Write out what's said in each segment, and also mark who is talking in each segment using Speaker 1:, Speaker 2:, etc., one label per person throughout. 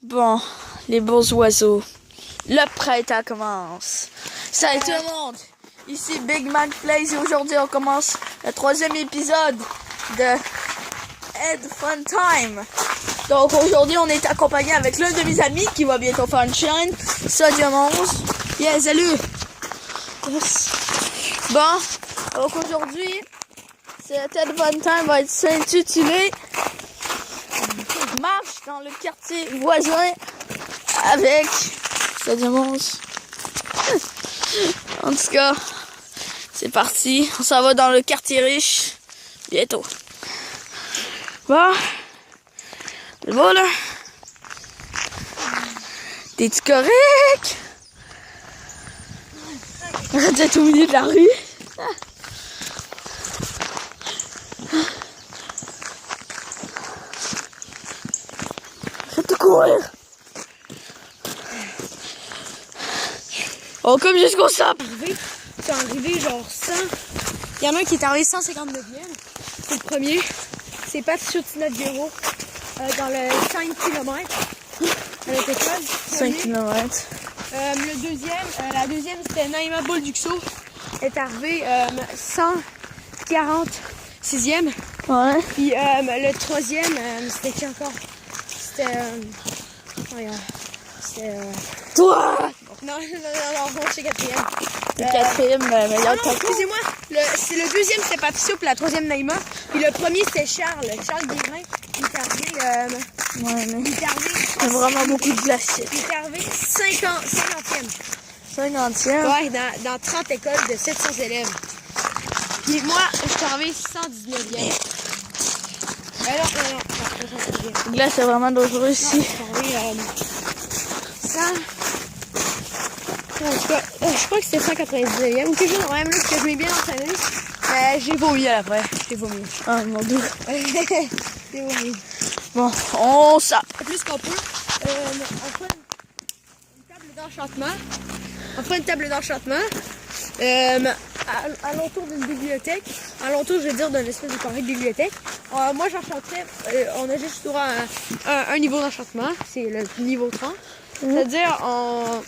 Speaker 1: Bon, les beaux oiseaux. Le printemps commence. Salut tout le monde. Ici Big Man Plays et aujourd'hui on commence le 3e épisode de Ed Fun Time. Donc aujourd'hui on est accompagné avec l'un de mes amis qui va bientôt faire une chaîne. Sodium 11. Yeah, salut. Yes. Bon, donc aujourd'hui, cet Ed Fun Time va être intitulé Marche dans le quartier voisin avec Sodium 11. En tout cas, c'est parti. On s'en va dans le quartier riche bientôt. Bon, c'est beau là. T'es-tu correct? Arrête d'être au milieu de la rue. Arrête de courir. On comme jusqu'au sable.
Speaker 2: Ils sont arrivés genre 100. Il y en a un qui est arrivé 159e. C'est le premier. C'est Patricio Tinagero dans le 5 km à notre école.
Speaker 1: 5 km.
Speaker 2: Le deuxième, la deuxième c'était Naïma Bolduxo. Elle est arrivée 146e.
Speaker 1: Ouais.
Speaker 2: Puis le troisième, c'était qui encore? C'était. C'était.
Speaker 1: Toi!
Speaker 2: Non, c'est quatrième.
Speaker 1: Le quatrième, meilleur
Speaker 2: non,
Speaker 1: temps.
Speaker 2: excusez-moi. C'est le deuxième, c'était Patricio, puis la troisième, Naïma. Puis le premier, c'était Charles Guérin. Il est arrivé.
Speaker 1: Ouais, mais
Speaker 2: Il est arrivé.
Speaker 1: il y a vraiment beaucoup de glaciers.
Speaker 2: Il est arrivé 50e.
Speaker 1: 50e.
Speaker 2: Ouais, dans 30 écoles de 700 élèves. Puis moi, je suis arrivé 119e. Non.
Speaker 1: La glace, c'est vraiment dangereux ici.
Speaker 2: Je suis arrivé 100. Je crois que c'était 199e ou quelque chose de même là, parce que je m'ai bien entraîné. J'ai vomi à la fin. J'ai vomi.
Speaker 1: Ah, mon Dieu.
Speaker 2: J'ai vomi.
Speaker 1: Bon, on sape.
Speaker 2: Plus qu'on peut. On fait une table d'enchantement. À l'entour d'une bibliothèque. À l'entour, je veux dire, d'une espèce de carré de bibliothèque. Moi, j'enchanterais. On a juste droit à un niveau d'enchantement. C'est le niveau 30. C'est-à-dire,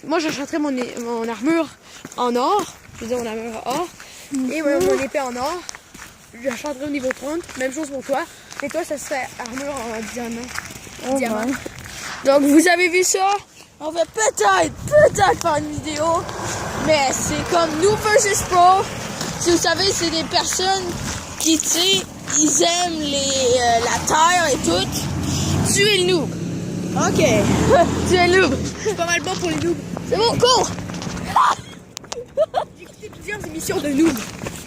Speaker 2: moi, j'enchanterais mon armure en or. Je veux dire, mon armure or. Et mon épée en or. J'enchanterais au niveau 30. Même chose pour toi. Et toi, ça serait armure en diamant. Diamant.
Speaker 1: Ouais. Donc, vous avez vu ça? On va peut-être faire une vidéo. Mais c'est comme Noob vs Pro. Si vous savez, c'est des personnes qui, tu sais, ils aiment la terre et tout. Tuer le noob. Ok. Tuer le noob.
Speaker 2: Je suis pas mal bon pour les noobs.
Speaker 1: C'est bon, cours.
Speaker 2: J'ai écouté plusieurs émissions de noob.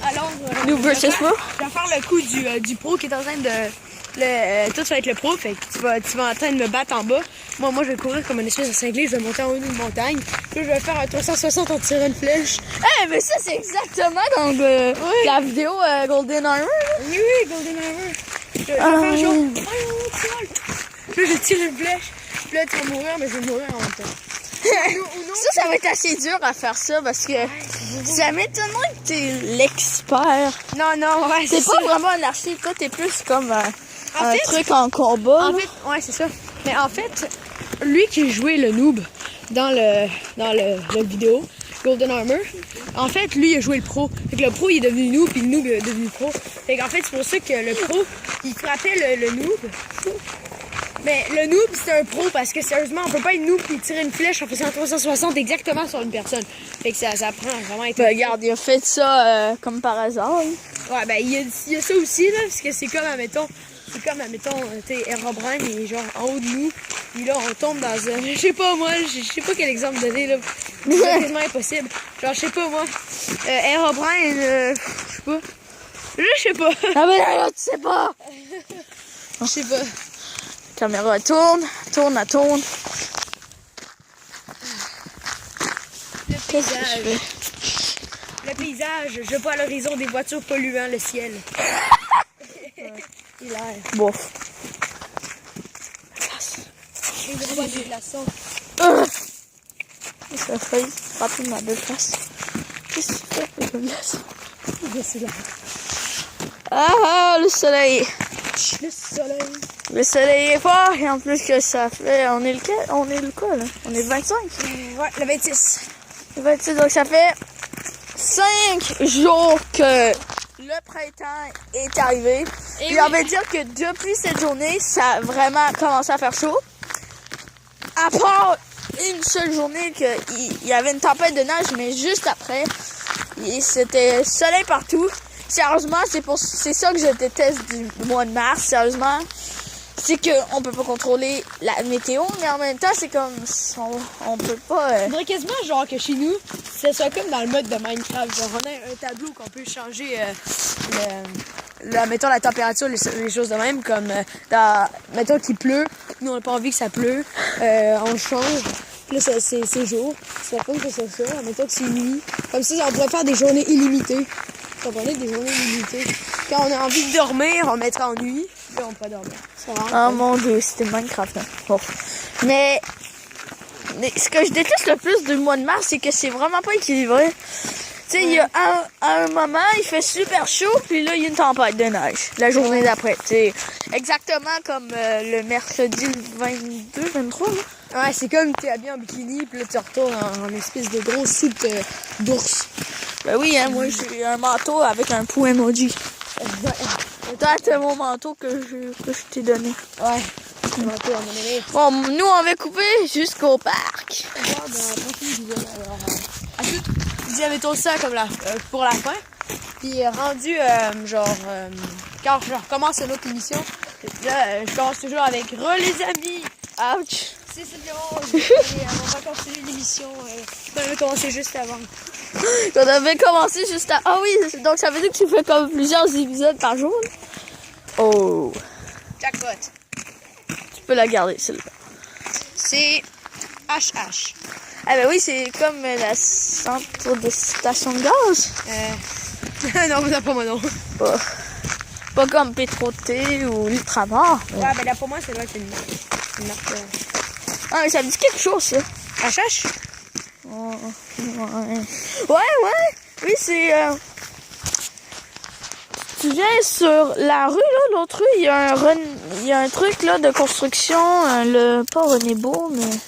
Speaker 2: Alors,
Speaker 1: Noob vs Pro.
Speaker 2: je vais faire le coup du pro qui est en train de... Toi, tu vas être le pro, fait que tu vas en train de me battre en bas. Moi, je vais courir comme une espèce de cinglé, je vais monter en haut d'une montagne. Puis là, je vais faire un 360 en tirant une flèche.
Speaker 1: Mais ça, c'est exactement dans la vidéo Golden Armor.
Speaker 2: Oui, Golden Armor. Je vais faire un genre... Là, je tire une flèche. Puis là, tu vas mourir, mais je vais mourir en même temps.
Speaker 1: Ça va être assez dur à faire ça parce que ça m'étonnerait que t'es l'expert.
Speaker 2: Non, ouais,
Speaker 1: T'es pas vraiment un archer, toi, t'es plus comme un truc en combat.
Speaker 2: En fait, ouais, c'est ça. Mais en fait, lui qui jouait le noob dans le vidéo, Golden Armor, en fait, lui, il a joué le pro. Fait que le pro, il est devenu noob, puis le noob est devenu pro. Fait qu'en fait, c'est pour ça que le pro, il frappait le noob. Mais le noob, c'est un pro parce que sérieusement, on peut pas être noob et tirer une flèche en faisant 360 exactement sur une personne. Fait que ça prend vraiment être...
Speaker 1: Regarde, il a fait ça comme par hasard. Hein.
Speaker 2: Ouais, ben, il y a ça aussi, là, parce que c'est comme, admettons, tu sais, Herobrine, il est genre en haut de nous, puis là, on tombe dans un... Je sais pas, moi, je sais pas quel exemple donner, là. C'est quasiment impossible. Genre, je sais pas, moi. Herobrine, je sais pas. Je sais pas.
Speaker 1: Ah ben là, tu sais pas.
Speaker 2: Je sais pas.
Speaker 1: Caméra tourne.
Speaker 2: Le paysage, je vois à l'horizon des voitures polluant le ciel. Il a l'air.
Speaker 1: Bof.
Speaker 2: Et je vois des glaçons.
Speaker 1: Ça a failli frapper ma belle face. Qu'est-ce que tu fais avec le glaçon?
Speaker 2: C'est là.
Speaker 1: Ah, le soleil.
Speaker 2: Le soleil.
Speaker 1: Le soleil est fort et en plus que ça fait... On est le quoi là? On est le 25?
Speaker 2: Ouais, le 26.
Speaker 1: Le 26, donc ça fait 5 jours que le printemps est arrivé. Et on va dire que depuis cette journée, ça a vraiment commencé à faire chaud. À part une seule journée qu'il y avait une tempête de neige, mais juste après, c'était soleil partout. Sérieusement, c'est ça que je déteste du mois de mars, sérieusement. C'est qu'on peut pas contrôler la météo, mais en même temps, c'est comme on peut pas...
Speaker 2: On dirait quasiment genre que chez nous, c'est ça comme dans le mode de Minecraft. Genre, on a un tableau qu'on peut changer mettons la température, les choses de même, comme mettons qu'il pleut, nous on n'a pas envie que ça pleut, on change. Puis là, c'est jour. C'est pas comme que c'est ça. Mettons que c'est nuit. Comme ça, on pourrait faire des journées illimitées. On pourrait des journées illimitées. Quand on a envie de dormir, on mettra en nuit. Puis on pourrait dormir.
Speaker 1: Oh mon dieu, c'était Minecraft. Hein. Bon. Mais ce que je déteste le plus du mois de mars, c'est que c'est vraiment pas équilibré. Tu sais, il y a un moment, il fait super chaud, puis là, il y a une tempête de neige la journée d'après. C'est exactement comme le mercredi 22, 23. Là.
Speaker 2: Ouais, c'est comme t'es habillé en bikini, puis là, tu retournes en espèce de gros soute d'ours.
Speaker 1: Ben oui, hein, moi, j'ai un manteau avec un pou emoji. Toi, c'est mon manteau que je t'ai donné.
Speaker 2: Ouais, le manteau à mon aimé.
Speaker 1: Bon, nous, on va couper jusqu'au parc.
Speaker 2: À tout, je disais, mettons ça comme pour la fin. Puis rendu, quand je recommence une autre émission, là, je commence toujours avec « Re les amis ».
Speaker 1: Ouch.
Speaker 2: C'est bon, on va continuer l'émission. On avait commencé juste avant.
Speaker 1: On avait commencé juste à... Ah oui, donc ça veut dire que tu fais comme plusieurs épisodes par jour. Là? Oh.
Speaker 2: Jackpot.
Speaker 1: Tu peux la garder, celle-là.
Speaker 2: C'est HH.
Speaker 1: Ah ben oui, c'est comme la centre de station de gaz.
Speaker 2: Non, mais pas moi non.
Speaker 1: Pas comme Petro-T ou Ultramar.
Speaker 2: Ouais, ben là pour moi, c'est vrai que c'est une marque.
Speaker 1: Ah, mais ça me dit quelque chose, ça.
Speaker 2: HH?
Speaker 1: Oh, ouais. Oui, c'est... Tu viens sur la rue, là, l'autre rue, il y a un truc, là, de construction, pas René Beau, mais...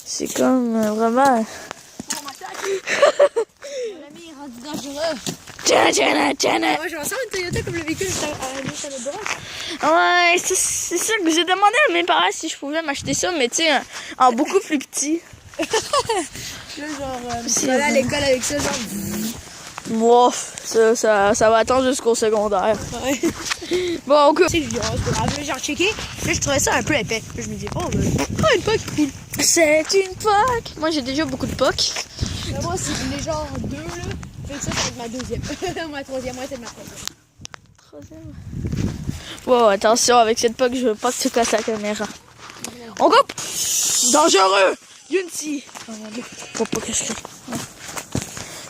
Speaker 1: C'est comme vraiment...
Speaker 2: Mon ami est rendu dangereux.
Speaker 1: Tiens.
Speaker 2: Ouais, je ressens une Toyota comme le véhicule juste à notre droite.
Speaker 1: Ouais, c'est ça que j'ai demandé à mes parents si je pouvais m'acheter ça, mais tu sais, en beaucoup plus petit.
Speaker 2: Là, genre, tu vas aller à l'école avec ça, genre...
Speaker 1: Wow, ça va attendre jusqu'au secondaire.
Speaker 2: Ouais.
Speaker 1: Bon, ok.
Speaker 2: Tu sais, je dis, oh, c'est pas grave, j'ai rechecké. Là, je trouvais ça un peu épais. Là, je me dis, oh, une POC, cool.
Speaker 1: C'est une POC. Moi, j'ai déjà beaucoup de POC.
Speaker 2: Moi, c'est les genre 2, là. Fait que ça va être ma deuxième. Ma troisième, ouais, c'est ma troisième.
Speaker 1: Wow, attention, avec cette POC, je veux pas que tu casses la caméra. On coupe. Dangereux. Unity. Faut pas que je crie.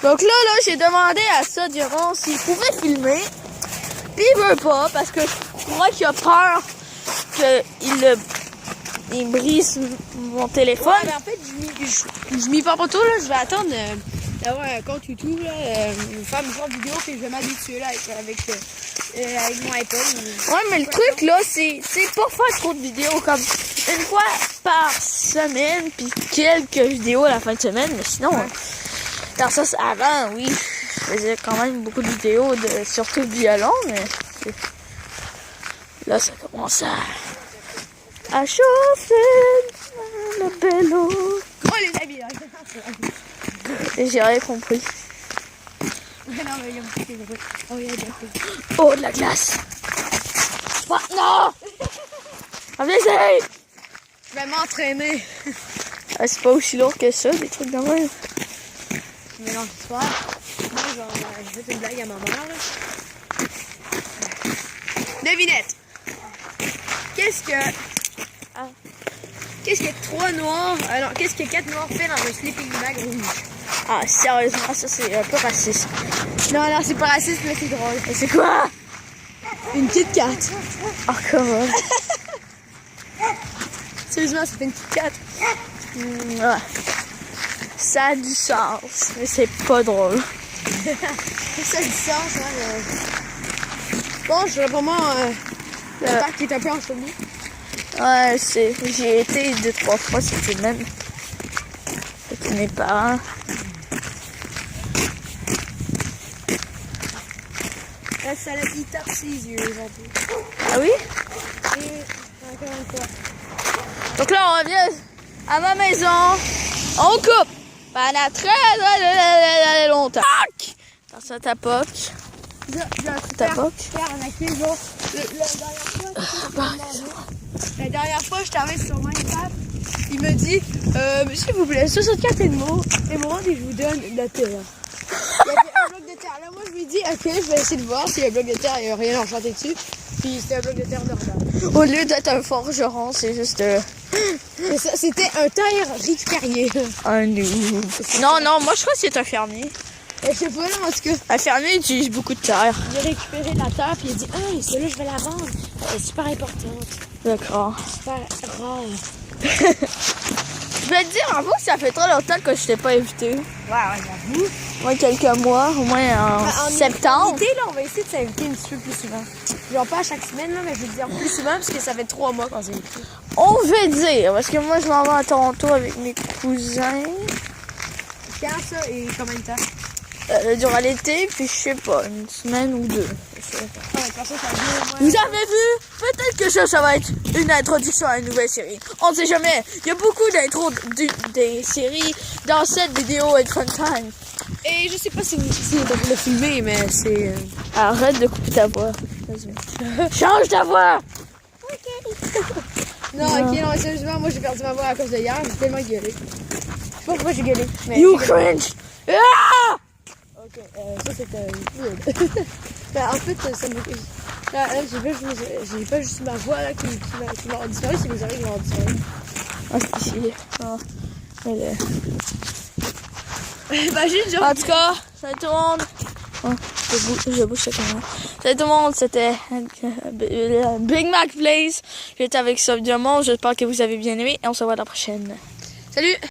Speaker 1: Donc là, j'ai demandé à ça Durand s'il pouvait filmer. Puis il veut pas parce que je crois qu'il a peur qu'il brise mon téléphone.
Speaker 2: Ouais, mais en fait, je m'y prends pas tout, là. Je vais attendre d'avoir un compte YouTube, là. Faire mes propres vidéos, puis je vais m'habituer, là, avec mon iPhone.
Speaker 1: Ouais, mais le truc, là, c'est pas faire trop de vidéos. Comme une fois par semaine, puis quelques vidéos à la fin de semaine. Mais sinon... Ouais. Dans ça, avant, oui, je faisais quand même beaucoup de vidéos, surtout de violon, mais là, ça commence à chauffer le vélo.
Speaker 2: Oh, les amis, là.
Speaker 1: Et j'ai rien compris.
Speaker 2: Non, mais il y a un petit peu. Oh, il y a des trucs.
Speaker 1: Oh, de la glace. Oh, non! Viens,
Speaker 2: je vais m'entraîner.
Speaker 1: Ah, c'est pas aussi lourd que ça, des trucs de même.
Speaker 2: Je mélange l'histoire. Moi, je fais une blague à ma mère. Là. Devinette. Qu'est-ce que 3 noirs... non, qu'est-ce que 4 noirs fait dans un sleeping bag rouge?
Speaker 1: Ah, sérieusement, ça, c'est un peu raciste.
Speaker 2: Non, c'est pas raciste, mais c'est drôle.
Speaker 1: Mais c'est quoi?
Speaker 2: Une Kit Kat.
Speaker 1: Oh, comment?
Speaker 2: Sérieusement, c'est une Kit Kat.
Speaker 1: Ouais. Ça a du sens, mais c'est pas drôle.
Speaker 2: Ça a du sens, hein. Bon, je dirais pour moi, Le parc qui est un peu enchevêtré.
Speaker 1: Ouais, j'ai été 2-3 fois cette semaine avec mes parents.
Speaker 2: La salade il tape ses yeux aujourd'hui.
Speaker 1: Ah oui?
Speaker 2: Et encore une fois.
Speaker 1: Donc là, on revient à ma maison. On coupe pendant très longtemps. Quand ça tapoque. Tapoque.
Speaker 2: La dernière fois, je t'avais sur Minecraft. Il me dit, s'il vous plaît, 64 émeraudes et je vous donne de la terre. Il y avait un bloc de terre. Là, moi, je lui dis, ok, je vais essayer de voir s'il y a un bloc de terre et il n'y a rien enchanté dessus. Puis c'était un bloc de terre normal.
Speaker 1: Au lieu d'être un forgeron, c'est juste
Speaker 2: Et ça, c'était un terre Rick Carrier.
Speaker 1: un noob. Non, moi je crois que c'est un fermier.
Speaker 2: Et je sais pas, là, en tout cas.
Speaker 1: Un fermier utilise beaucoup de terre.
Speaker 2: Il a récupéré de la terre, puis il a dit, ah, celle-là, je vais la vendre. Elle est super importante.
Speaker 1: D'accord.
Speaker 2: Super rare.
Speaker 1: Je vais te dire, avant, ça fait trop longtemps que je t'ai pas invité.
Speaker 2: Ouais, j'avoue.
Speaker 1: Au moins quelques mois, au moins en septembre.
Speaker 2: En été, là, on va essayer de s'inviter un petit peu plus souvent. Genre pas à chaque semaine, là, mais je veux dire plus souvent, parce que ça fait 3 mois qu'on s'est invité.
Speaker 1: On va dire, parce que moi je m'en vais à Toronto avec mes cousins.
Speaker 2: Quand ça et combien de temps?
Speaker 1: Durant l'été, puis je sais pas, une semaine ou deux. Je sais pas.
Speaker 2: Ouais, quand ça vient au moins.
Speaker 1: Vous avez vu? Peut-être que ça va être une introduction à une nouvelle série. On ne sait jamais. Il y a beaucoup d'intros des séries dans cette vidéo et Fun Time.
Speaker 2: Et je sais pas si on devrait le filmer, mais c'est.
Speaker 1: Arrête de couper ta voix. Vas-y. Change ta voix!
Speaker 2: Non, ok, non, sérieusement, moi j'ai perdu ma voix à cause de hier, j'ai tellement gueulé. Je sais pas pourquoi j'ai gueulé. Mais
Speaker 1: You
Speaker 2: j'ai gueulé.
Speaker 1: cringe! Ah!
Speaker 2: Ok, ça c'était weird. Ben, en fait, ça me. Là, j'ai pas juste ma voix là, qui m'a disparu, c'est mes oreilles qui m'ont disparu.
Speaker 1: Ah, c'est ici. Ah.
Speaker 2: Imagine, genre.
Speaker 1: En tout cas, salut tout le monde. Oh, je bouge cette caméra. Salut tout le monde, c'était Big Mac Place. J'étais avec Sof Diamond. J'espère que vous avez bien aimé et on se voit à la prochaine.
Speaker 2: Salut!